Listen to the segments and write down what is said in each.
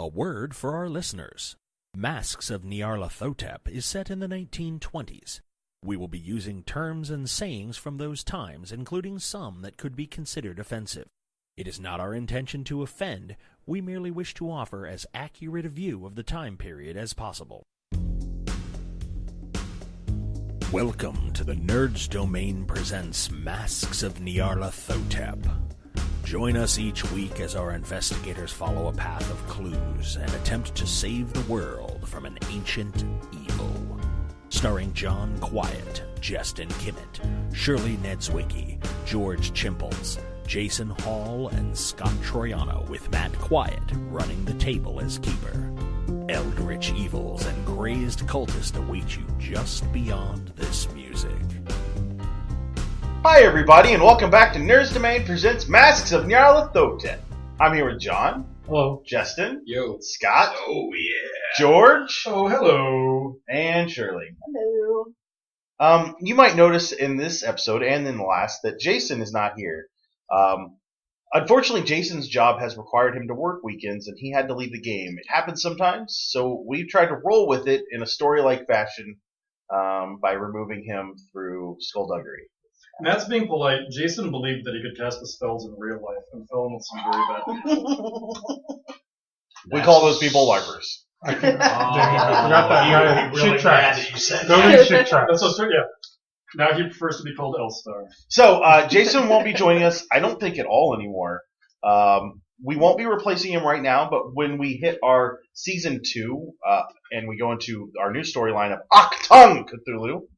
A word for our listeners. Masks of Nyarlathotep is set in the 1920s. We will be using terms and sayings from those times, including some that could be considered offensive. It is not our intention to offend. We merely wish to offer as accurate a view of the time period as possible. Welcome to the Nerds Domain presents Masks of Nyarlathotep. Join us each week as our investigators follow a path of clues and attempt to save the world from an ancient evil. Starring John Quiett, Jestin Kimmet, Shirley Niedzwiecki, George Chimples, Jason Hall, and Scott Troiano, with Matt Quiett running the table as keeper. Eldritch evils and crazed cultists await you just beyond this music. Hi everybody, and welcome back to Nerds Domain presents Masks of Nyarlathotep. I'm here with John. Hello. Justin. Yo. Scott. Oh, yeah. George. Oh, hello. And Shirley. Hello. You might notice in this episode and in the last that Jason is not here. Unfortunately, Jason's job has required him to work weekends, and he had to leave the game. It happens sometimes, so we tried to roll with it in a story-like fashion by removing him through skullduggery. Matt's being polite. Jason believed that he could cast the spells in real life and fell in with some very bad people. We call those people LARPers. I forgot that. Really glad that you said Go that. read shit trap. That's what's yeah. Now he prefers to be called Elstar. So, Jason won't be joining us, I don't think, at all anymore. We won't be replacing him right now, but when we hit our Season 2, and we go into our new storyline of Octung Cthulhu,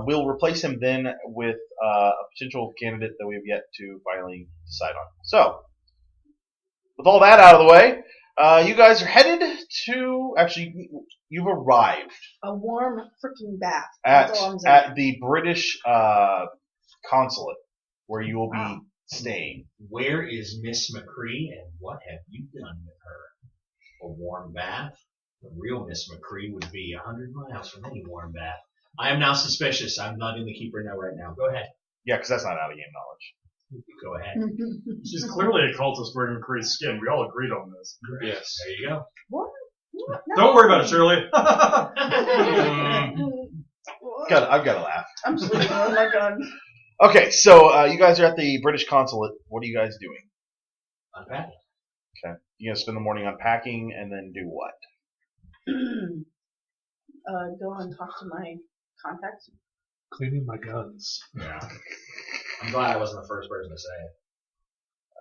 we'll replace him then with a potential candidate that we have yet to finally decide on. So, with all that out of the way, you guys are headed to... Actually, you've arrived. A warm freaking bath. That's all I'm saying. At the British consulate, where you will be staying. Where is Miss McCree, and what have you done with her? A warm bath? The real Miss McCree would be 100 miles from any warm bath. I am now suspicious. I'm not in the keeper now right now. Go ahead. Yeah, because that's not out of game knowledge. Go ahead. She's clearly a cultist wearing McCree's skin. We all agreed on this. Yes. There you go. What? No. Don't worry about it, Shirley. I've got to laugh. I'm sleeping. Oh my god. Okay, so you guys are at the British consulate. What are you guys doing? Unpacking. Okay. You're going to spend the morning unpacking and then do what? Go and talk to my contacts. Cleaning my guns. Yeah. I'm glad I wasn't the first person to say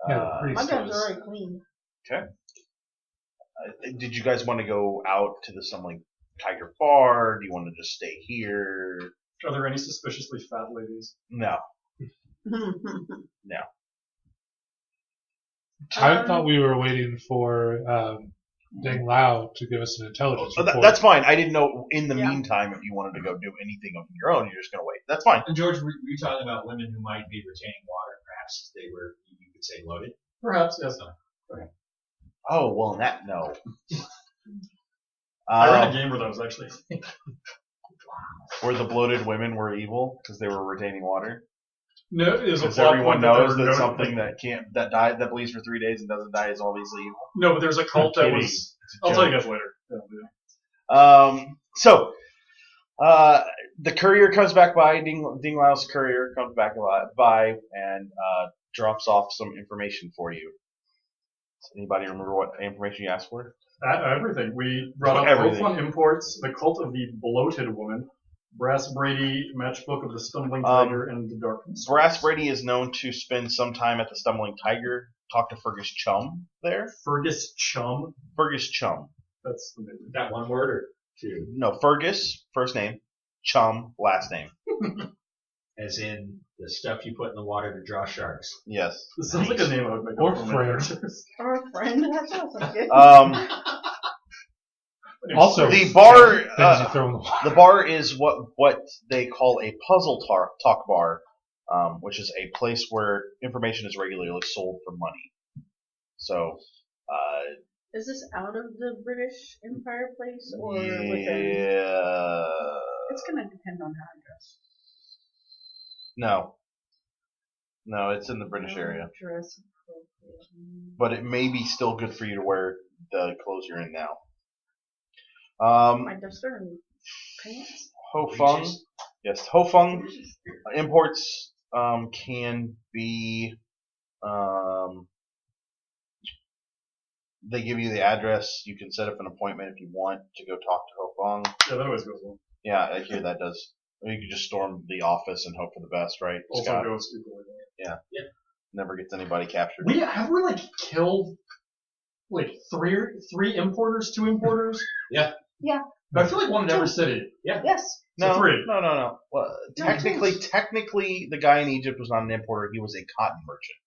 it. My guns are already clean. Okay. Did you guys want to go out to some Tiger Bar? Do you want to just stay here? Are there any suspiciously fat ladies? No. I thought we were waiting for Deng Lao to give us an intelligence report. That's fine. I didn't know in the Yeah. meantime if you wanted to go do anything on your own. You're just going to wait. That's fine. And George, were you talking about women who might be retaining water? Perhaps they were, you could say, loaded? Perhaps, yes. Oh, well, no. I ran a game where that was actually Where the bloated women were evil because they were retaining water. No, it is a Because plot everyone point that knows they were that noted. something that bleeds for 3 days and doesn't die is obviously evil. No, but there's a cult that kidding. was. It's a I'll tell you joke. guys later. So, the courier comes back by, Ding Lao's courier comes back by and drops off some information for you. Does anybody remember what information you asked for? Everything. We brought up Everything. both on imports, the cult of the bloated woman, Brass Brady, matchbook of the Stumbling Tiger, and the Darkness. Brass Brady is known to spend some time at the Stumbling Tiger. Talk to Fergus Chum there. Fergus Chum. Fergus Chum. That's the name. That one word or two? No, Fergus, first name. Chum, last name. As in the stuff you put in the water to draw sharks. Yes. This sounds like a name I would make Or up for my friend. characters. Or a friend. That sounds like it. Also, The bar, things you throw in the water. the bar is what they call a puzzle talk bar, which is a place where information is regularly sold for money. So, Is this out of the British Empire place or within? yeah, It's gonna depend on how I dress. no, it's in the British area, Dress appropriately. but it may be still good for you to wear the clothes you're in now. My duster and pants. Hofeng. Yes, Hofeng imports can be. They give you the address. You can set up an appointment if you want to go talk to Hofeng. Yeah, that always goes well. Yeah, I hear that does. Or you could just storm the office and hope for the best, right? Also Scott? goes people like that. Yeah. Never gets anybody captured. We like killed like three importers, 2 importers. Yeah. Yeah. But I feel like one in every city. Yeah. Yes. No, So 3. no. Well, No, technically, the guy in Egypt was not an importer. He was a cotton merchant.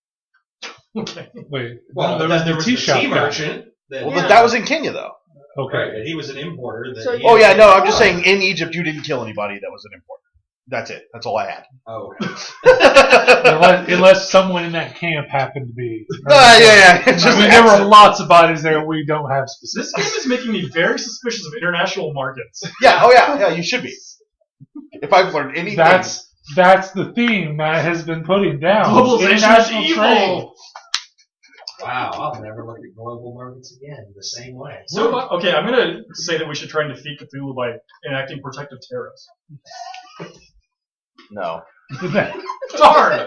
Okay. Wait. Well, there then there was was the tea the shop tea guy. merchant. Well, Yeah. that was in Kenya, though. Okay. Right, and he was an importer. So Oh yeah, no, I'm just saying in Egypt you didn't kill anybody that was an importer. That's it. That's all I had. Oh, okay. Unless someone in that camp happened to be. Yeah. It's just I mean, there were lots of bodies there we don't have specific. This game is making me very suspicious of international markets. Yeah. Oh yeah. You should be. If I've learned anything, That's the theme Matt has been putting down. Globalization is International evil. trade. Wow, I'll never look at global markets again the same way. So, okay, I'm going to say that we should try and defeat Cthulhu by enacting protective tariffs. no. Darn!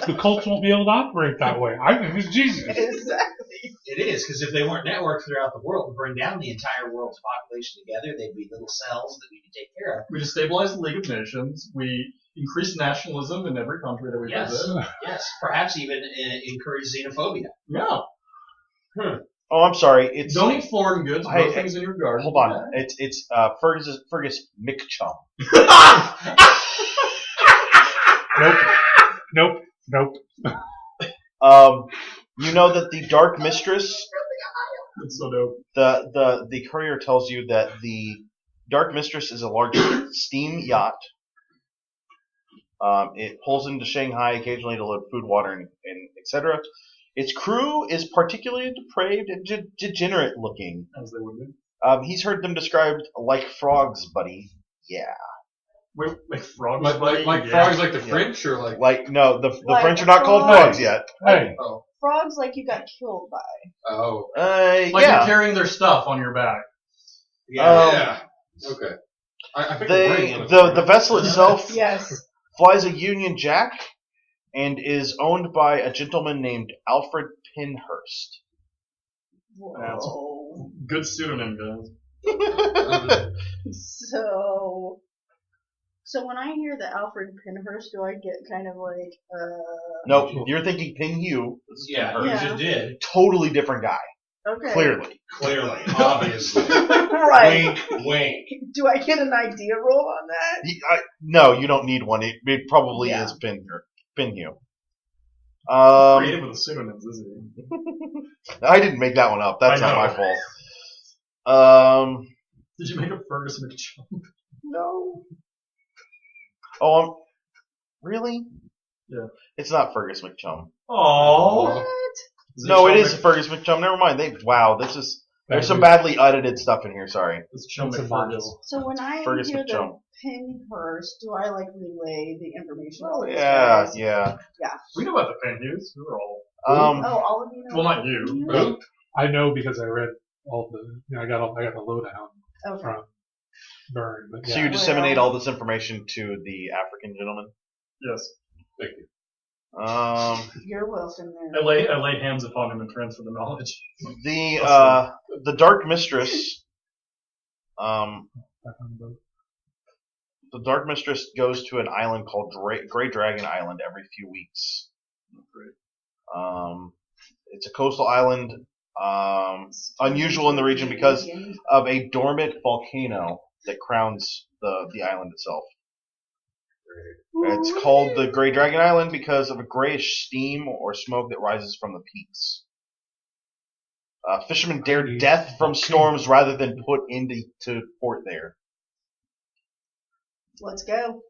The cults won't be able to operate that way. I think it's Jesus. Exactly. It is, because if they weren't networked throughout the world and bring down the entire world's population together, they'd be little cells that we could take care of. We destabilize the League of Nations. We increase nationalism in every country that we Yes. visit. Yes, perhaps even encourage xenophobia. Yeah. Oh, I'm sorry. It's Don't eat foreign goods. Hey, Grow things in your garden. hold on. It's Fergus McChum. Nope. You know that the Dark Mistress. It's so dope. The courier tells you that the Dark Mistress is a large steam yacht. It pulls into Shanghai occasionally to load food, water, and etc. Its crew is particularly depraved and degenerate looking. As they would be. He's heard them described like frogs, buddy. Yeah. Wait, like frogs? Like buddy? frogs, like the Yeah. French, or like No, the Like French are not called frogs. frogs yet. Hey, oh Frogs like you got killed by. oh Like Yeah. you're carrying their stuff on your back. yeah okay. I think The vessel itself Yes. flies a Union Jack and is owned by a gentleman named Alfred Pinhurst. Whoa. Good pseudonym, guys. So when I hear the Alfred Pinhurst, do I get kind of like Nope, you're thinking Pinhue. Yeah, you Yeah. just did. Totally different guy. okay. Clearly. Clearly, obviously. Right. Wink, wink. Do I get an idea roll on that? No, you don't need one. It probably Yeah. is Pinhue. Creative with the pseudonyms, isn't he? I didn't make that one up. That's I not know. my fault. Did you make a Fergus McChump? No. Really? Yeah. It's not Fergus McChum. Oh. What? No, it is Fergus McChum. Never mind. There's some badly edited stuff in here. Sorry. It's Chum It's a McFergus. module. So when I Fergus hear the McChum. Pinhurst, do I like relay the information? to Oh all these yeah, guys? yeah. We know about the Pinhews. We were all. Oh, all of you know. Well, not you. You? I know because I read all the. I got the lowdown Okay. from Burn. But yeah. So you disseminate all this information to the African gentleman. Yes. Thank you. You're welcome I there. lay hands upon him and transfer the knowledge. The Dark Mistress. The Dark Mistress goes to an island called Grey Dragon Island every few weeks. Great. It's a coastal island, unusual in the region because of a dormant volcano that crowns the island itself. It's called the Grey Dragon Island because of a grayish steam or smoke that rises from the peaks. Fishermen dare death from storms rather than put into port there. Let's go.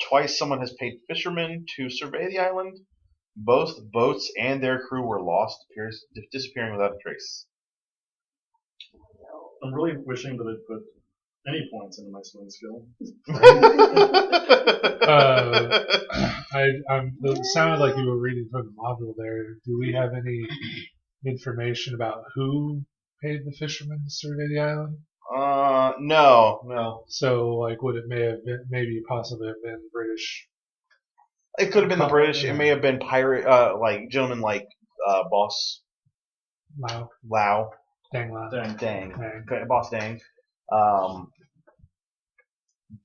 Twice someone has paid fishermen to survey the island. Both boats and their crew were lost, disappearing without a trace. I'm really wishing that I'd put any points into my swim skill. It sounded like you were reading from the module there. Do we have any information about who paid the fishermen to survey the island? No. So, like, would it may have been, maybe possibly have been British? It could have been the British. It may have been pirate, like gentlemen like Boss Lau. Dang. Dang. Okay, Boss Dang.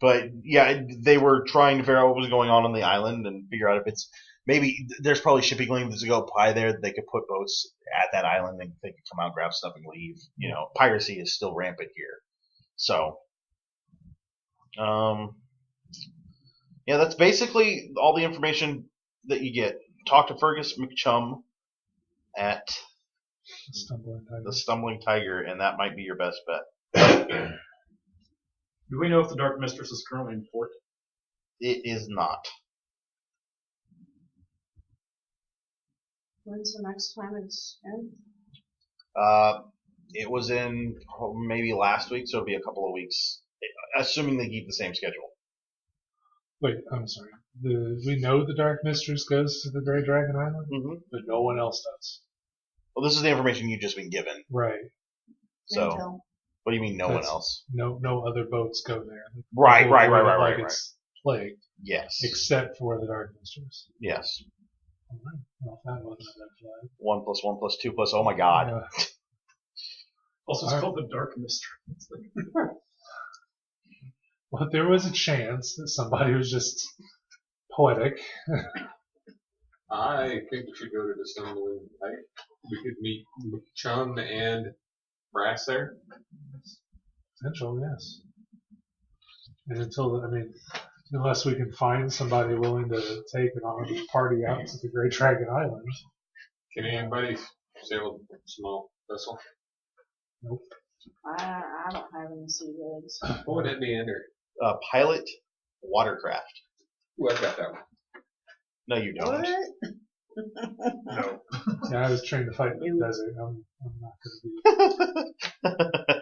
But yeah, they were trying to figure out what was going on the island and figure out if it's maybe there's probably shipping lanes to go by there that they could put boats at that island and they could come out, grab stuff, and leave. You know, piracy is still rampant here. So, yeah, that's basically all the information that you get. Talk to Fergus McChum at the Stumbling Tiger, and that might be your best bet. Do we know if the Dark Mistress is currently in port? It is not. When's the next time it's in? It was in maybe last week, so it'll be a couple of weeks, assuming they keep the same schedule. Wait, I'm sorry. We know the Dark Mistress goes to the Grey Dragon Island, but no one else does. Well, this is the information you've just been given. Right. So, Intel. what do you mean no one else? No other boats go there. Right. It's plagued. Yes. Except for the Dark Mistress. Yes. All right. Well, that wasn't a red flag. 1 + 1 + 2 + oh my god. Also, it's called the Dark Mistress. Well, there was a chance that somebody was just poetic. I think we should go to the Stumbling Tiger. We could meet Chum and Brass there. Potential, yes. And unless we can find somebody willing to take an armed party out to the Great Dragon Island. Can anybody sail a small vessel? Nope. I don't have any sea legs. What would it be under? Pilot watercraft. Ooh, I've got that one. No, you don't. No. Yeah, I was trained to fight in the desert. I'm not going to be.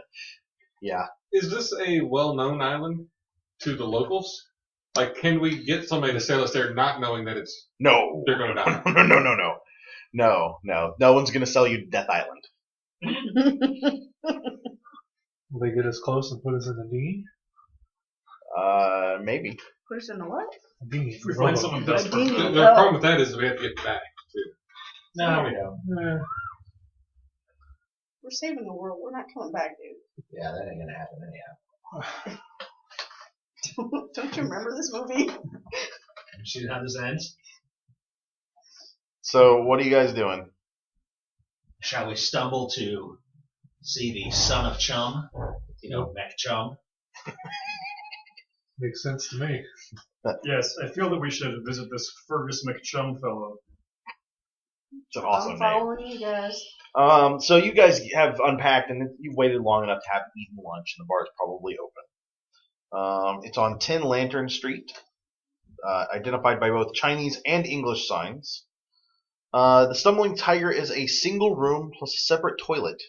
Yeah. Is this a well-known island to the locals? Like, can we get somebody to sail us there not knowing that it's... No. They're going to die. No. No one's going to sell you to Death Island. Will they get us close and put us in the dinghy? Maybe. Put us in the what? A dinghy. If we find someone A desperate. dinghy. The problem with that is we have to get back, too. No, we don't. We're saving the world. We're not coming back, dude. Yeah, that ain't gonna happen anyhow. Don't you remember this movie? You see how this ends? So, what are you guys doing? Shall we stumble to see the son of Chum? Mech Chum? Makes sense to me. Yes, I feel that we should visit this Fergus McChum fellow. It's an awesome I'm name. following you guys. So you guys have unpacked and you've waited long enough to have eaten lunch, and the bar is probably open. It's on 10 Lantern Street, identified by both Chinese and English signs. The Stumbling Tiger is a single room plus a separate toilet.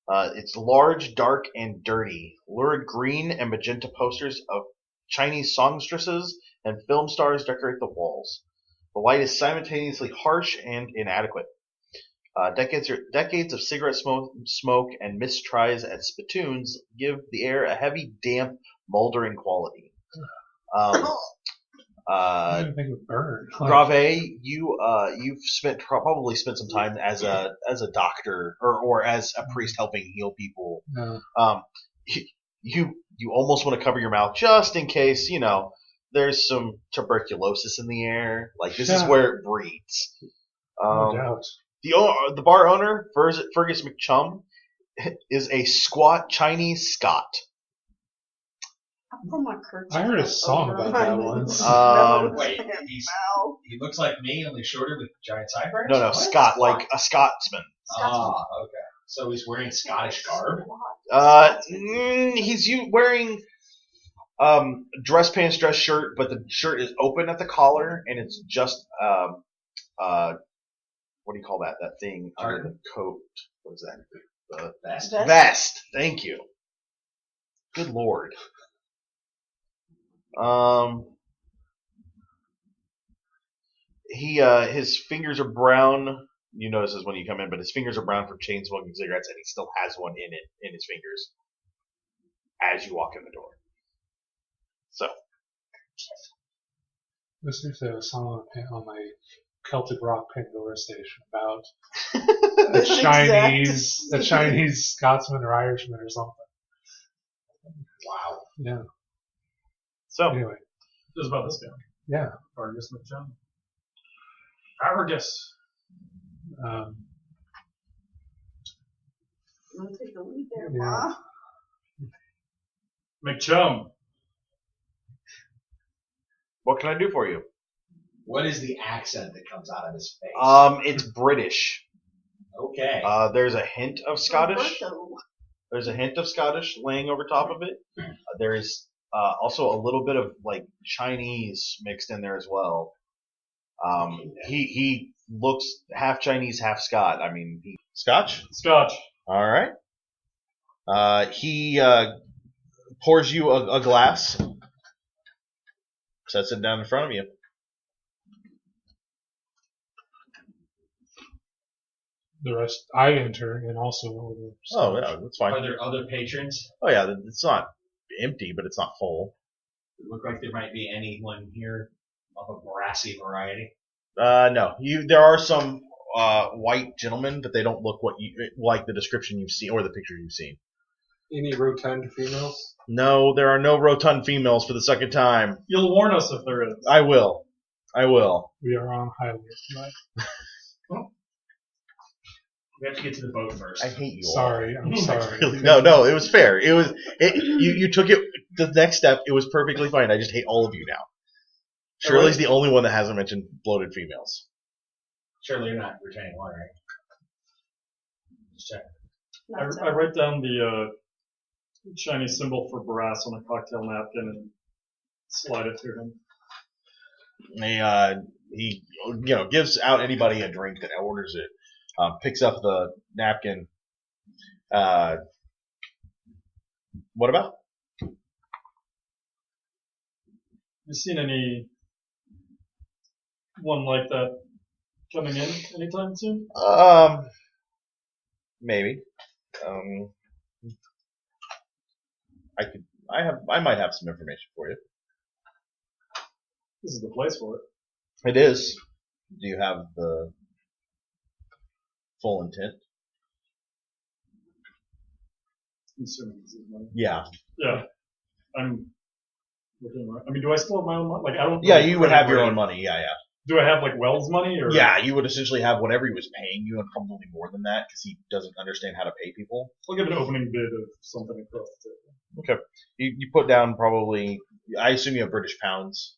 It's large, dark, and dirty. Lurid green and magenta posters of Chinese songstresses and film stars decorate the walls. The light is simultaneously harsh and inadequate. Decades of cigarette smoke and mistries at spittoons give the air a heavy, damp, moldering quality. I didn't think it would burn. Grave, you've probably spent some time as a doctor or as a priest helping heal people. No. You almost want to cover your mouth just in case there's some tuberculosis in the air. Like this is where it breeds. No doubt. The bar owner, Fergus McChum, is a squat Chinese Scot. I heard a song about that once. Wait, he looks like me, only shorter with giant sideburns? No, What? Scot, like a Scotsman. Ah, okay. So he's wearing Scottish garb? He's wearing dress pants, dress shirt, but the shirt is open at the collar, and it's just what do you call that? That thing under the coat. What is that? The Vest. Vest. Thank you. Good lord. His fingers are brown you notice this when you come in, but his fingers are brown from chain smoking cigarettes, and he still has one in his fingers as you walk in the door. So. This used to have a song on my Celtic rock Pandora station about the Chinese Scotsman or Irishman or something. Wow. Yeah. So. Anyway. Just about this guy. Yeah. Argus McJohn. Argus. I'm gonna take a lead there, Yeah. Ma. McChum. What can I do for you? What is the accent that comes out of his face? It's British. Okay. There's a hint of Scottish. Roberto. There's a hint of Scottish laying over top of it. There is also a little bit of like Chinese mixed in there as well. He looks half Chinese, half Scot. I mean, Scotch. Scotch. All right. He pours you a glass, sets it down in front of you. The rest, I enter and also order. Oh yeah, that's fine. Are there other patrons? Oh yeah, it's not empty, but it's not full. It look like there might be anyone here of a brassy variety. No. There are some white gentlemen, but they don't look like the description you've seen or the picture you've seen. Any rotund females? No, there are no rotund females for the second time. You'll warn us if there is. I will. We are on highway tonight. We have to get to the boat first. I hate you all. Sorry, I'm sorry. No, it was fair. You took it the next step. It was perfectly fine. I just hate all of you now. Shirley's the only one that hasn't mentioned bloated females. Shirley, you're not retaining water, right? Just check. I write down the Chinese symbol for brass on a cocktail napkin and slide it to him. He gives out anybody a drink that orders it. Picks up the napkin. What about? You seen any one like that coming in anytime soon? Maybe. I might have some information for you. This is the place for it. It is. Do you have the full intent? I'm assuming this is money. Yeah. Yeah. I'm looking around. I mean, do I still have my own money? Like, I don't. Yeah, you would have your own money. Yeah. Do I have like Weld's money or? Yeah, you would essentially have whatever he was paying you, and probably more than that, because he doesn't understand how to pay people. I'll give an opening bid of something across the table. Okay. You put down probably. I assume you have British pounds.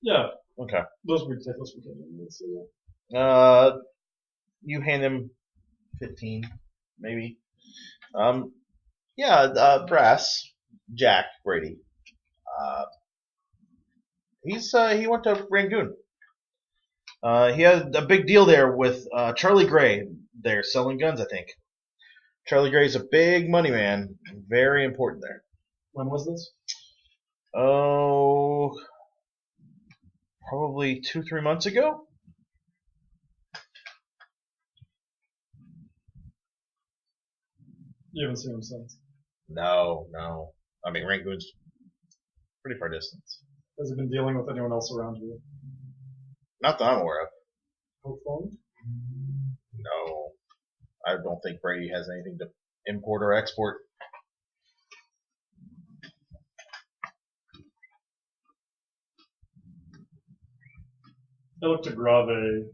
Yeah. Okay. Those we take. So, yeah. You hand him 15, maybe. Brass, Jack Brady. He went to Rangoon. He had a big deal there with Charlie Gray. They're selling guns, I think. Charlie Gray's a big money man, very important there. When was this? Oh, probably 2-3 months ago. You haven't seen him since. No. I mean, Rangoon's pretty far distance. Has he been dealing with anyone else around you? Not that I'm aware of. No phone? No. I don't think Brady has anything to import or export. I look to Grave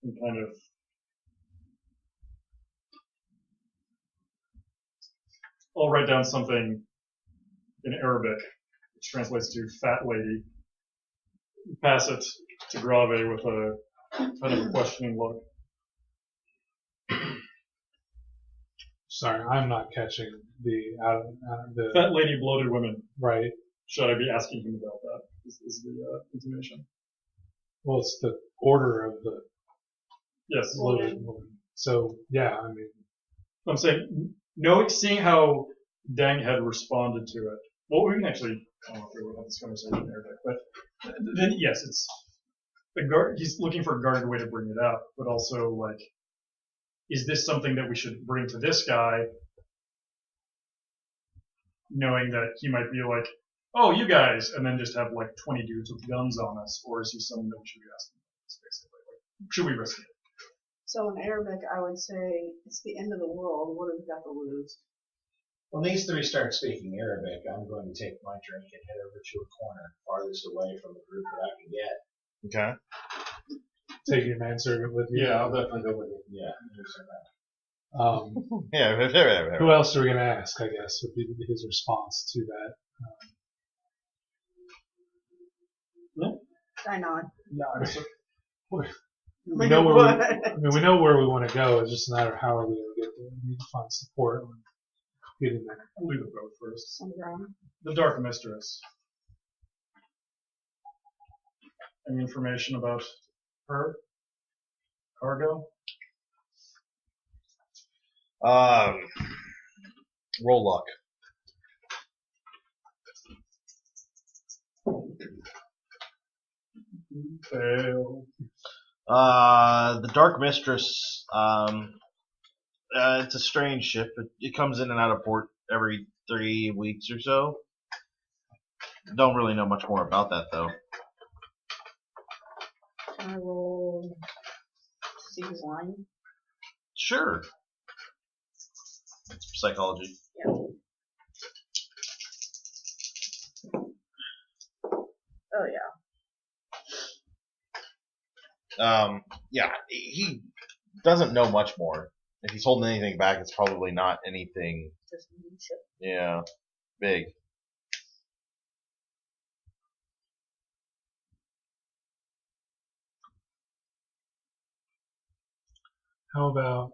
and kind of I'll write down something in Arabic, which translates to fat lady. Pass it to Grave with a kind of a questioning look. Sorry, I'm not catching the Fat lady, bloated women. right. Should I be asking him about that? Is the intimation. Well, it's the order of the Yes. loaded woman. So yeah, I mean, I'm saying, seeing how Dang had responded to it. Well, we can actually, I don't know if we would have this conversation in Arabic, but then yes, he's looking for a guarded way to bring it up, but also like, is this something that we should bring to this guy, knowing that he might be like, oh, you guys, and then just have like 20 dudes with guns on us, or is he someone that we should be asking? Basically, like, should we risk it? So in Arabic, I would say it's the end of the world. What have we got to lose? When these three start speaking Arabic, I'm going to take my drink and head over to a corner farthest away from the group that I can get. Okay. Take your manservant with you. Yeah, I'll definitely go with you. Yeah. Yeah. Who else are we going to ask, I guess, would be his response to that. I nod. We know where we want to go. It's just a matter of how are we going to get there. We need to find support on getting there. I'll leave the boat first. Some ground. The Dark Mistress. Any information about her? Cargo? Roll luck. Fail. The Dark Mistress, it's a strange ship. It comes in and out of port every 3 weeks or so. Don't really know much more about that, though. Can I roll see his line? Sure. It's psychology. Yeah. Oh yeah. Yeah, he doesn't know much more. If he's holding anything back, it's probably not anything, Just a new ship. yeah, big. How about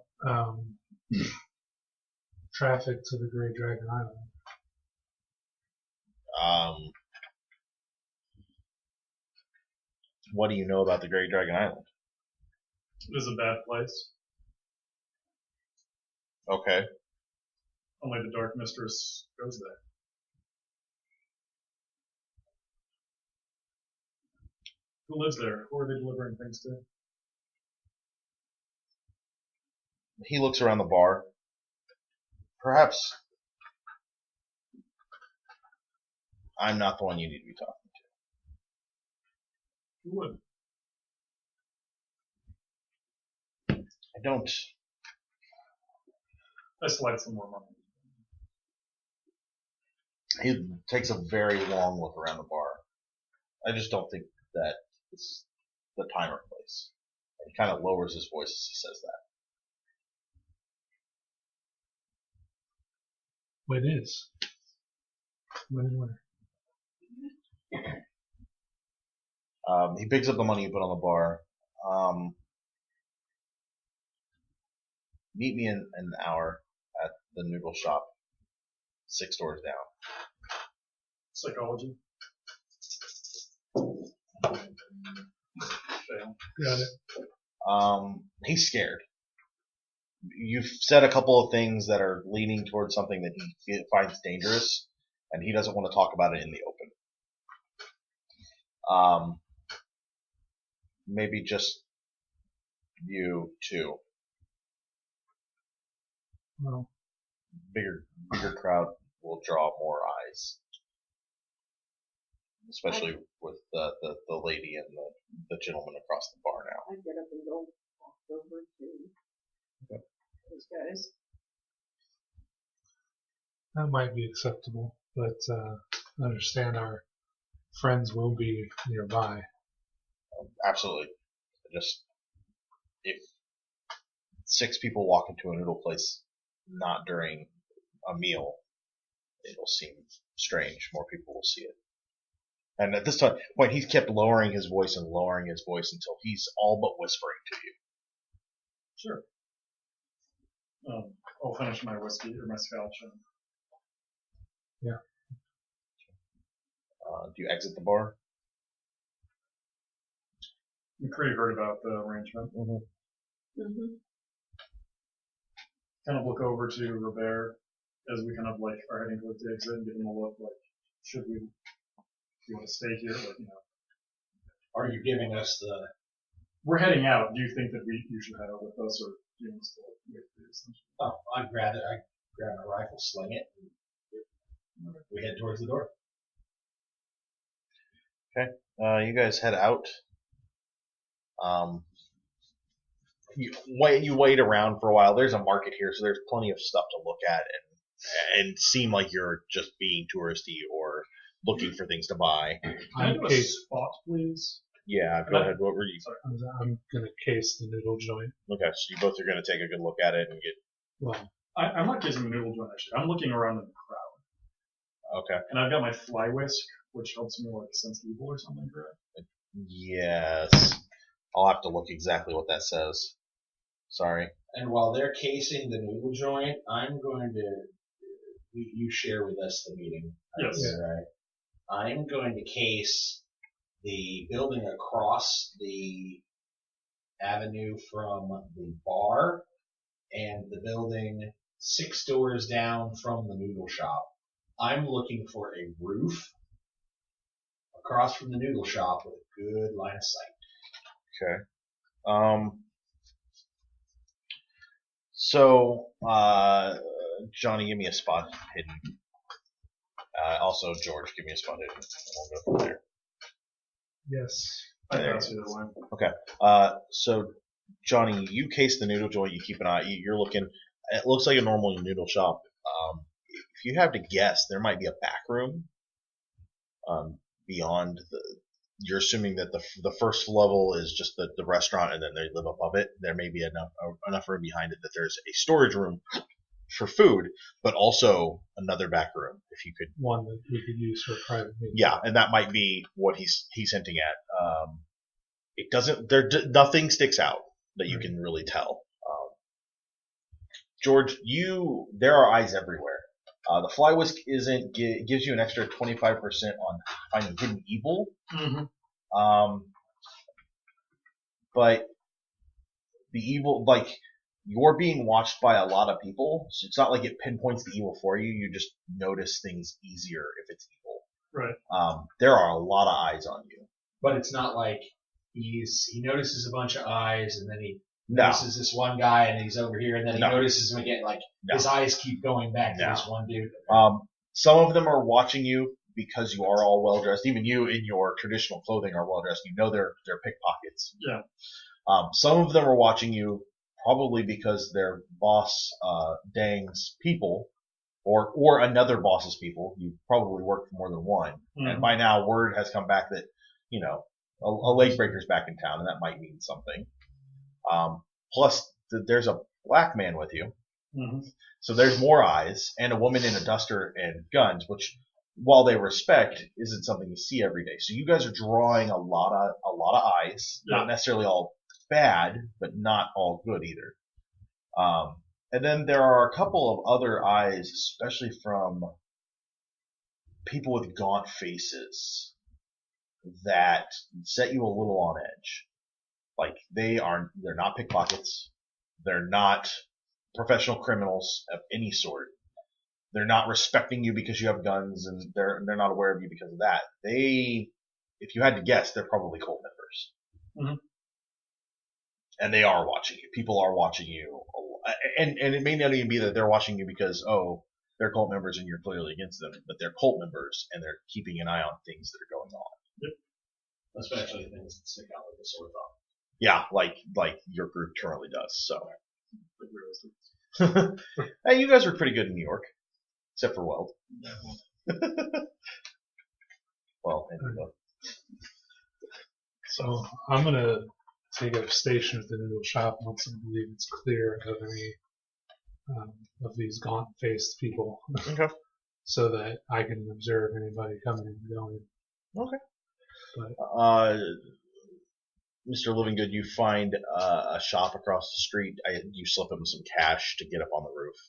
traffic to the Great Dragon Island? What do you know about the Great Dragon Island? It is a bad place. Okay. Only the Dark Mistress goes there. Who lives there? Who are they delivering things to? He looks around the bar. Perhaps I'm not the one you need to be talking to. Who would? I don't. I slide some more money. He takes a very long look around the bar. I just don't think that it's the time or place. He kind of lowers his voice as he says that. When is? When and where? He picks up the money you put on the bar. Meet me in an hour at the noodle shop, 6 doors down. Psychology. Fail. Got it. He's scared. You've said a couple of things that are leaning towards something that he finds dangerous, and he doesn't want to talk about it in the open. Maybe just you two. Well, Bigger crowd will draw more eyes, especially with the lady and the gentleman across the bar now. I get up and go walk over to those guys. that might be acceptable, but understand our friends will be nearby. Absolutely. Just if 6 people walk into a noodle place, not during a meal, it'll seem strange. More people will see it. And at this point, he's kept lowering his voice until he's all but whispering to you. Sure. I'll finish my whiskey or my scotch. And Do you exit the bar? McCree heard about the arrangement. Mm-hmm. Kind of look over to Robert as we kind of like are heading towards the exit and give him a look like, should we, do you want to stay here? Like, Are you giving us the? We're heading out. Do you think that you should head out with us, or do you want us to wait for you? Oh, I grab my rifle, sling it, and we head towards the door. You guys head out. You wait around for a while. There's a market here, so there's plenty of stuff to look at and seem like you're just being touristy or looking for things to buy. Can I do a spot, please? Yeah, go ahead. What were you? Sorry. I'm going to case the noodle joint. Okay, so you both are going to take a good look at it and get. Well, I'm not casing the noodle joint, actually. I'm looking around in the crowd. Okay. And I've got my fly whisk, which helps me like sense evil or something, correct? Yes. I'll have to look exactly what that says. Sorry. And while they're casing the noodle joint, I'm going to. You share with us the meeting. Yes. Right. I'm going to case the building across the avenue from the bar and the building 6 doors down from the noodle shop. I'm looking for a roof across from the noodle shop with a good line of sight. Okay. So, Johnny, give me a spot hidden. Also, George, give me a spot hidden. We'll go from there. yes. I think that's the other one. Okay. So, Johnny, you case the noodle joint. You keep an eye. You're looking. It looks like a normal noodle shop. If you have to guess, there might be a back room. Beyond the. You're assuming that the first level is just the restaurant, and then they live above it. There may be enough room behind it that there's a storage room for food, but also another back room if you could. One that we could use for private meeting. Yeah, and that might be what he's hinting at. It doesn't. Nothing sticks out that you can really tell. George, there are eyes everywhere. The fly whisk gives you an extra 25% on finding hidden evil. Mm-hmm. But the evil, like, you're being watched by a lot of people, so it's not like it pinpoints the evil for you. You just notice things easier if it's evil. Right. There are a lot of eyes on you. But it's not like he notices a bunch of eyes and then he No. notices this one guy and he's over here and then he No. notices him again. Like his eyes keep going back to No. this one dude. Some of them are watching you because you are all well dressed. Even you in your traditional clothing are well dressed. You know they're pickpockets. Yeah. Some of them are watching you probably because they're boss Dang's people or another boss's people. You probably work for more than one. Mm-hmm. And by now word has come back that, a lake breaker's back in town, and that might mean something. Plus, there's a black man with you. Mm-hmm. So there's more eyes, and a woman in a duster and guns, which, while they respect, isn't something you see every day. So you guys are drawing a lot of eyes, Yeah. not necessarily all bad, but not all good either. And then there are a couple of other eyes, especially from people with gaunt faces, that set you a little on edge. Like they're not pickpockets, they're not professional criminals of any sort. They're not respecting you because you have guns, and they're not aware of you because of that. If you had to guess, they're probably cult members. Mm-hmm. And they are watching you. People are watching you. And it may not even be that they're watching you because, they're cult members and you're clearly against them, but they're cult members and they're keeping an eye on things that are going on. Yep. Especially things that stick out like a sore thumb. Yeah, like your group currently does. So, hey, you guys were pretty good in New York, except for Weld. Well, anyway. So I'm going to take up station at the noodle shop once I believe it's clear of any of these gaunt-faced people. Okay. So that I can observe anybody coming and going. Okay. But Mr. Livingood, you find a shop across the street. You slip him some cash to get up on the roof.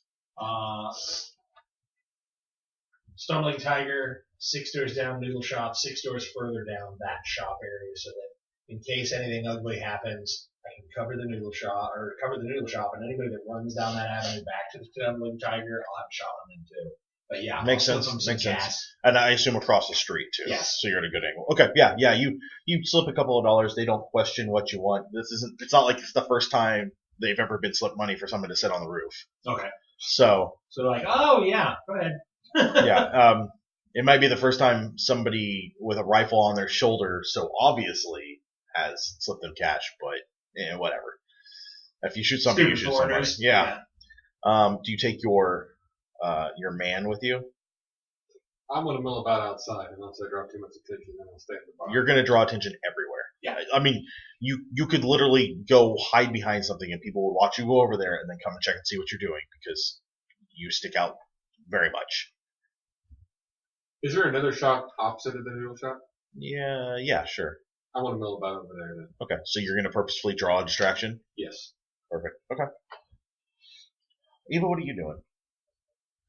Stumbling Tiger, 6 doors down, noodle shop, 6 doors further down that shop area, so that in case anything ugly happens, I can cover the noodle shop, and anybody that runs down that avenue back to the Stumbling Tiger, I'll have a shot on them too. But yeah, Makes I'll slip sense. them some Makes sense. gas. And I assume across the street too. Yes. So you're at a good angle. Okay, yeah. You slip a couple of dollars. They don't question what you want. It's not like it's the first time they've ever been slipped money for someone to sit on the roof. Okay. So they're like, oh yeah, go ahead. yeah, it might be the first time somebody with a rifle on their shoulder so obviously has slipped them cash, but whatever. If you shoot somebody, you shoot somebody. Yeah. Do you take your man with you? I'm going to mill about outside unless I draw too much attention, then I'll stay at the bar. You're going to draw attention everywhere. Yeah. I mean, you could literally go hide behind something and people will watch you go over there and then come and check and see what you're doing because you stick out very much. Is there another shop opposite of the noodle shop? Yeah, sure. I want to mill about over there then. Okay, so you're going to purposefully draw a distraction? Yes. Perfect. Okay. Eva, what are you doing?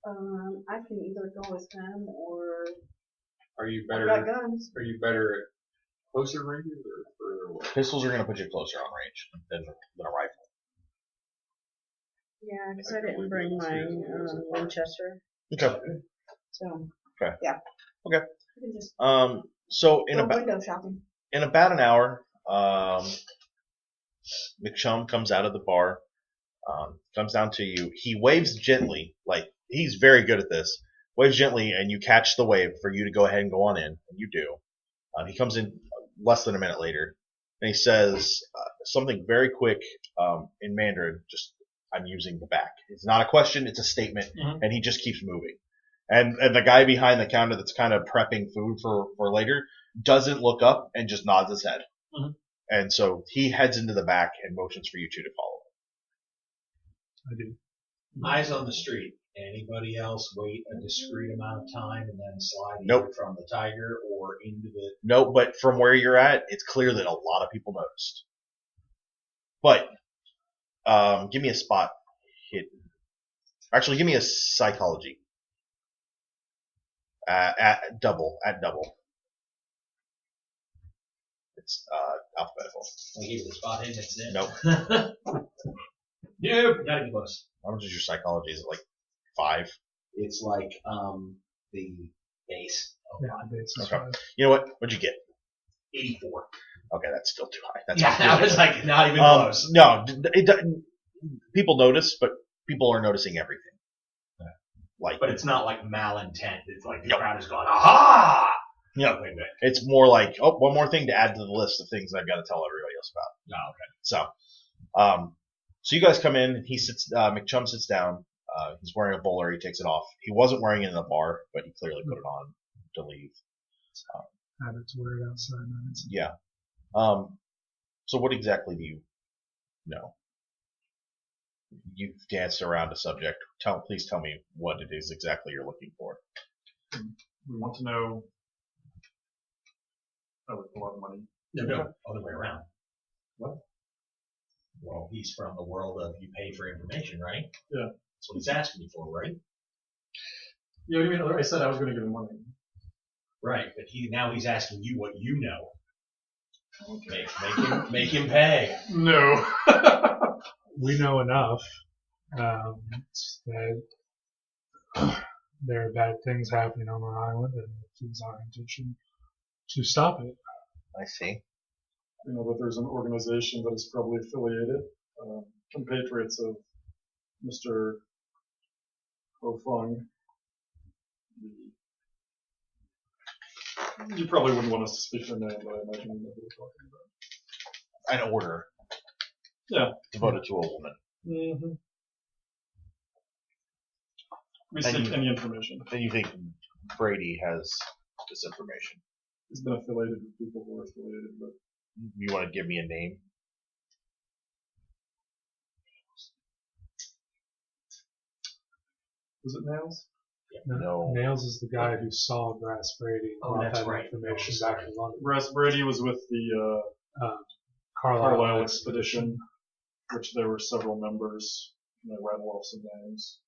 I can either go with him or Are you I've better? got guns. Are you better at closer ranges or further away? Pistols are going to put you closer on range than a rifle. Yeah, because I didn't bring my Winchester. Okay. So. Okay. Yeah. Okay. I can just So go window shopping. in about an hour, McChum comes out of the bar, comes down to you. He waves gently, like he's very good at this. Waves gently, and you catch the wave for you to go ahead and go on in, and you do. He comes in less than a minute later, and he says something very quick in Mandarin. Just, I'm using the back. It's not a question; it's a statement, and he just keeps moving. And the guy behind the counter that's kind of prepping food for later doesn't look up and just nods his head. Mhm. And so he heads into the back and motions for you two to follow him. I do. Eyes on the street. Anybody else wait a discreet amount of time and then slide Nope. either from the tiger or into the... No, but from where you're at, it's clear that a lot of people noticed. But give me a spot hidden. Actually, give me a psychology. At double. It's alphabetical. I give you the spot hidden, it's it. Nope. Nope, gotta be close. How much is your psychology? Is it like 5? It's like the base of Yeah, mine. it's Okay. fine. You know what? What'd you get? 84. Okay, that's still too high. That's Yeah, that was like not even close. No, it doesn't. People notice, but people are noticing everything. Like, But it's not like malintent. It's like the Nope. crowd is going, aha! Yeah. Wait a minute. it's more like, oh, one more thing to add to the list of things I've got to tell everybody else about. No, okay. So you guys come in. He sits. McChum sits down. He's wearing a bowler. He takes it off. He wasn't wearing it in the bar, but he clearly put it on to leave. Had it to wear it outside nights. Yeah. So what exactly do you know? You've danced around a subject. Please tell me what it is exactly you're looking for. We want to know how we pull out money. No, other way around. What? Well, he's from the world of you pay for information, right? Yeah. That's what he's asking you for, right? Yeah, what do you mean? I said I was going to give him money. Right, but now he's asking you what you know. Make him pay. No. We know enough that there are bad things happening on our island, and it's our intention to stop it. I see. You know that there's an organization that is probably affiliated, compatriots of Mr. Ofung. You probably wouldn't want us to speak their name, but I imagine you know who we're talking about. An order. Yeah. Devoted to a woman. Mm-hmm. We seek any information. Then you think Brady has this information. He's been affiliated with people who are affiliated with. You want to give me a name? Was it Nails? No. Nails is the guy who saw Brass Brady and brought that's that right. information Oh, back sorry. to London. Brass Brady was with the Carlisle expedition, which there were several members, and I rattle off some names.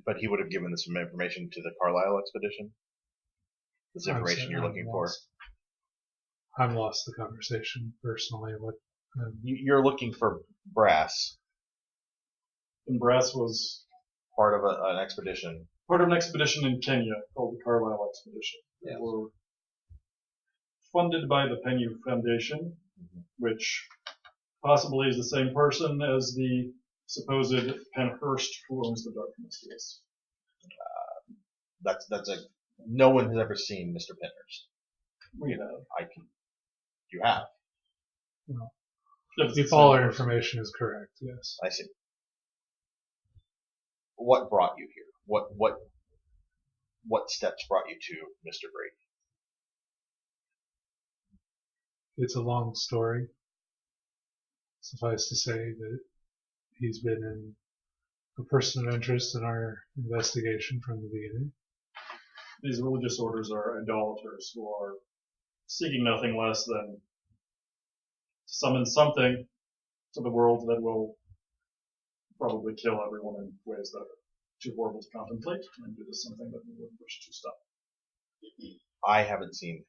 But he would have given this information to the Carlisle expedition? This information you're looking for? I've lost the conversation personally. You're looking for Brass. And Brass was part of an expedition. Part of an expedition in Kenya called the Carlisle Expedition. Yes. They were funded by the Penny Foundation, which possibly is the same person as the supposed Penhurst who owns the Dark Mysteries. No one has ever seen Mr. Penhurst. We have. You have. If all our information is correct, yes. I see. What brought you here? What steps brought you to Mr. Brady? It's a long story. Suffice to say that he's been a person of interest in our investigation from the beginning. These religious orders are idolaters who are seeking nothing less than to summon something to the world that will probably kill everyone in ways that are too horrible to contemplate, and it is something that we would wish to stop. I haven't seen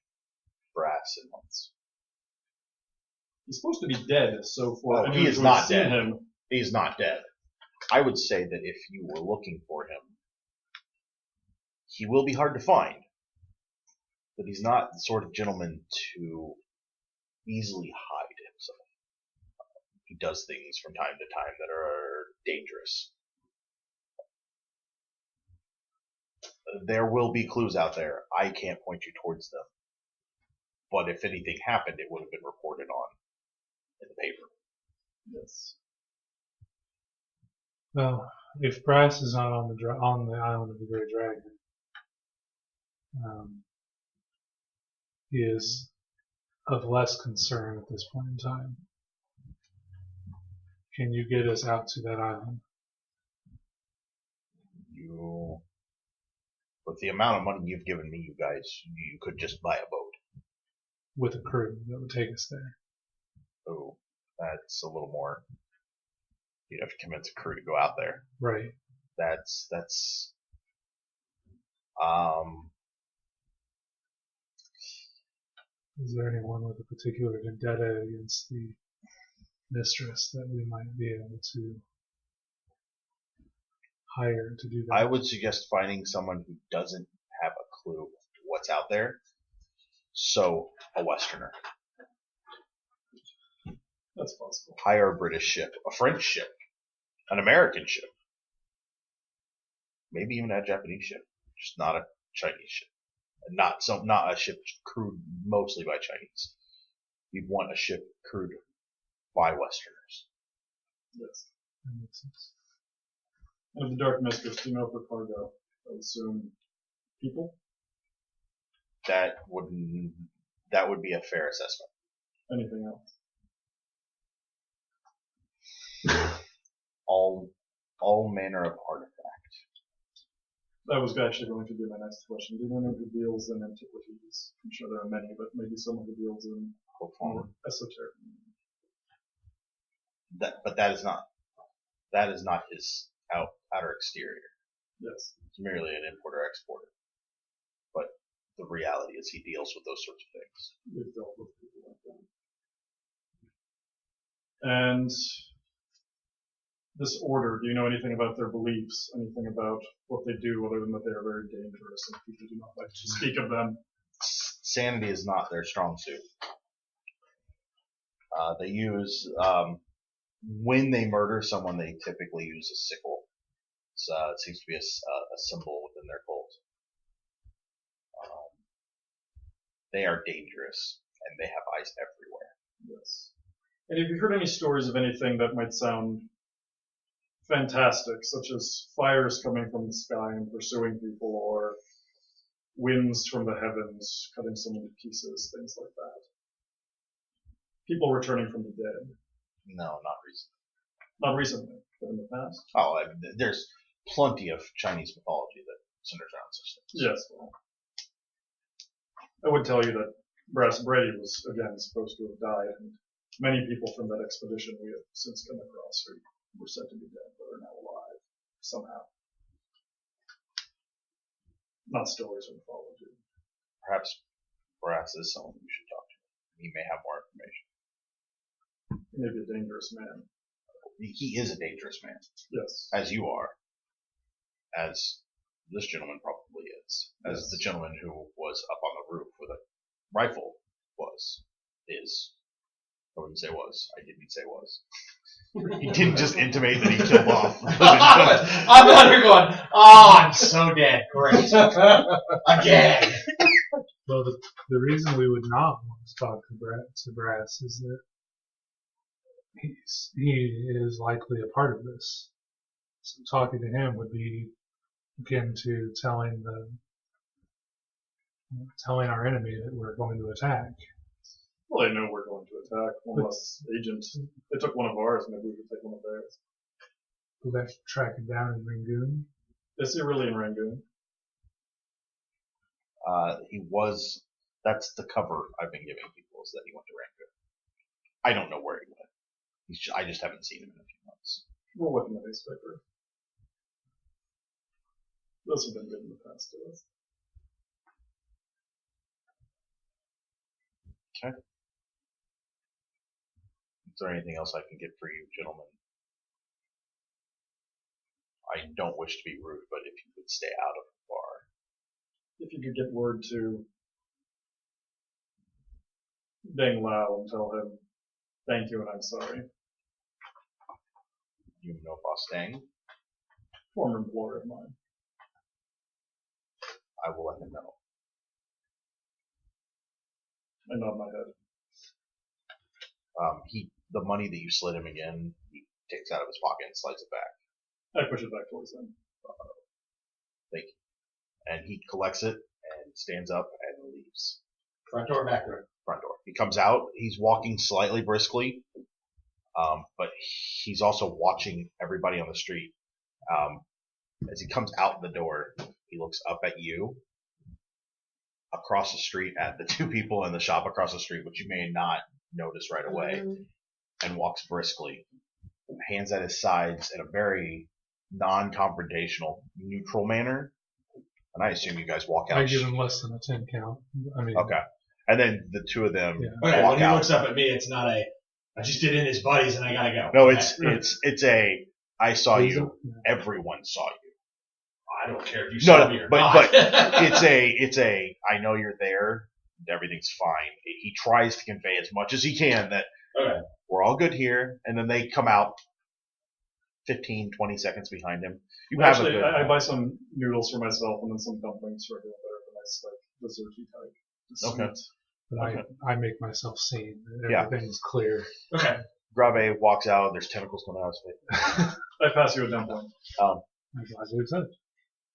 Brass in months. He's supposed to be dead, so for Oh, anyone he is who not has seen dead. him, He's not dead. I would say that if you were looking for him, he will be hard to find. But he's not the sort of gentleman to easily hide himself. He does things from time to time that are dangerous. There will be clues out there. I can't point you towards them. But if anything happened, it would have been reported on in the paper. yes. Well, if Brass is not on the island of the Grey Dragon, he is of less concern at this point in time. Can you get us out to that island? With the amount of money you've given me, you guys, you could just buy a boat. With a crew that would take us there. Oh, that's a little more. You'd have to convince a crew to go out there. Right. That's Is there anyone with a particular vendetta against the mistress that we might be able to hire to do that? I would suggest finding someone who doesn't have a clue what's out there. So, a Westerner. That's possible. Hire a British ship, a French ship, an American ship, maybe even a Japanese ship, just not a Chinese ship. Not a ship crewed mostly by Chinese. You'd want a ship crewed by Westerners. Yes. That makes sense. And of the Dark Mistress, do you know for cargo? I would assume people? That would be a fair assessment. Anything else? All manner of artifacts. That was actually going to be my next question. Do you know who deals in antiquities? I'm sure there are many, but maybe someone who deals in more esoteric. But that is not his outer exterior. Yes. It's merely an importer-exporter. But the reality is he deals with those sorts of things. We've dealt with people like that. And this order, do you know anything about their beliefs? Anything about what they do other than that they are very dangerous and people do not like to speak of them? Sanity is not their strong suit. They use, when they murder someone, they typically use a sickle. It seems to be a symbol within their cult. They are dangerous, and they have eyes everywhere. Yes. And have you heard any stories of anything that might sound fantastic, such as fires coming from the sky and pursuing people, or winds from the heavens cutting someone to pieces, things like that? People returning from the dead. No, not recently. Not recently, but in the past. Oh, there's plenty of Chinese mythology that centers around such things. Yes, well, I would tell you that Brass Brady was, again, supposed to have died, and many people from that expedition we have since come across were said to be dead, but are now alive, somehow. Not stories or mythology. Perhaps Brass is someone you should talk to. He may have more information. He may be a dangerous man. He is a dangerous man, Yes. as you are. as this gentleman probably is, as the gentleman who was up on the roof with a rifle is. I wouldn't say was. I didn't say was. He didn't just intimate that he killed off. I'm not here going, oh, I'm so dead. Great. Again. Well, the reason we would not want to talk to Brass is that he is likely a part of this. So talking to him would be akin to telling our enemy that we're going to attack. Well, they know we're going to attack. Unless agents, they took one of ours, maybe we could take one of theirs. We'll have to track him down in Rangoon. Is he really in Rangoon? He was. That's the cover I've been giving people, is that he went to Rangoon. I don't know where he went. I just haven't seen him in a few months. We'll look in the newspaper. Those have been good in the past to us. Okay. Is there anything else I can get for you, gentlemen? I don't wish to be rude, but if you could stay out of the bar. If you could get word to Deng Lao and tell him, thank you and I'm sorry. You know Boss Deng? Former employer of mine. I will let him know. I nod my head. The money that you slid him again, he takes out of his pocket and slides it back. I push it back towards him. Thank you. And he collects it and stands up and leaves. Front door, back door. Front door. He comes out. He's walking slightly briskly, but he's also watching everybody on the street. As he comes out the door, he looks up at you, across the street at the two people in the shop across the street, which you may not notice right away, and walks briskly, hands at his sides in a very non-confrontational, neutral manner. And I assume you guys walk out. I give him less than a 10 count. I mean, okay. And then the two of them Okay, walk when he out. looks up at me, it's not a, I just did in his buddies and I gotta go. No, Okay. it's a, I saw you, everyone saw you. I don't care if you saw me or not. But it's a, I know you're there, everything's fine. He tries to convey as much as he can that we're all good here, and then they come out 15, 20 seconds behind him. Actually, I buy some noodles for myself and then some dumplings for everyone that are nice, like, desserty type. Okay. But I make myself seen. Everything's clear. Okay. Grave walks out, there's tentacles coming out of his face. I pass you a dumpling. I'm glad you said.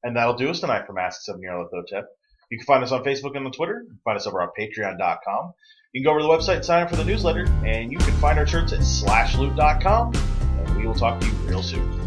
And that'll do us tonight for Masks of Nyarlathotep. You can find us on Facebook and on Twitter. You can find us over on patreon.com. You can go over to the website and sign up for the newsletter. And you can find our shirts at slashloot.com. And we will talk to you real soon.